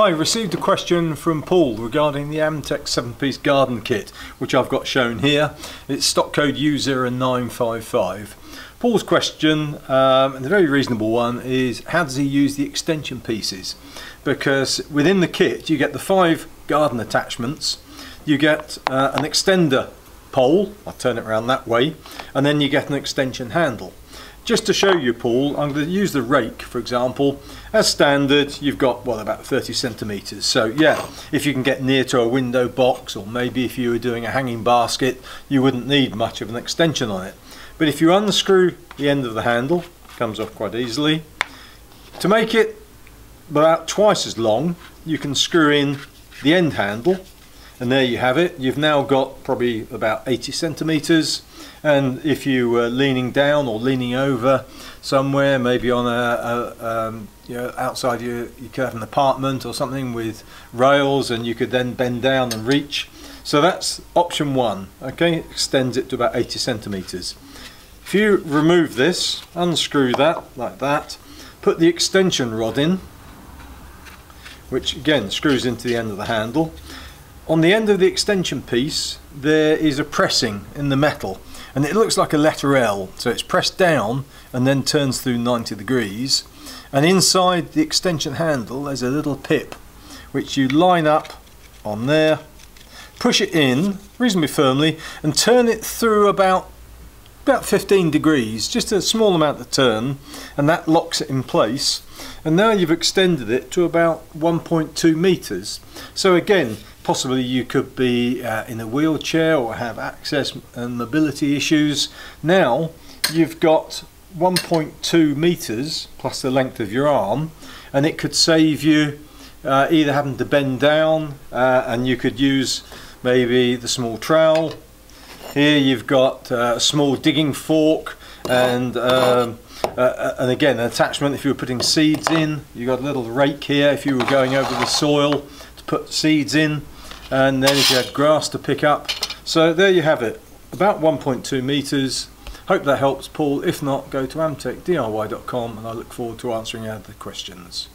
Hi, received a question from Paul regarding the Amtech 7-piece garden kit, which I've got shown here. It's stock code U0955. Paul's question, and a very reasonable one, is how does he use the extension pieces? Because within the kit you get the 5 garden attachments, you get an extender pole, I'll turn it around that way, and then you get an extension handle. Just to show you, Paul, I'm going to use the rake, for example. As standard, you've got, well, about 30 centimetres. So yeah, if you can get near to a window box, or maybe if you were doing a hanging basket, you wouldn't need much of an extension on it. But if you unscrew the end of the handle, it comes off quite easily. To make it about twice as long, you can screw in the end handle, and there you have it. You've now got probably about 80 centimetres. And if you were leaning down or leaning over somewhere, maybe on you know, outside you could have an apartment or something with rails, and you could then bend down and reach. So that's option 1. Okay, extends it to about 80 centimetres. If you remove this, unscrew that like that, put the extension rod in, which again screws into the end of the handle. On the end of the extension piece there is a pressing in the metal, and it looks like a letter L, so it's pressed down and then turns through 90 degrees, and inside the extension handle there's a little pip which you line up on there, push it in reasonably firmly and turn it through about 15 degrees, just a small amount of turn, and that locks it in place. And now you've extended it to about 1.2 meters. So again, possibly you could be in a wheelchair or have access and mobility issues. Now you've got 1.2 meters plus the length of your arm, and it could save you either having to bend down, and you could use maybe the small trowel. Here you've got a small digging fork, and again an attachment if you were putting seeds in. You've got a little rake here if you were going over the soil to put seeds in, and then if you had grass to pick up. So there you have it, about 1.2 meters. Hope that helps, Paul. If not, go to amtechdiy.com, and I look forward to answering other questions.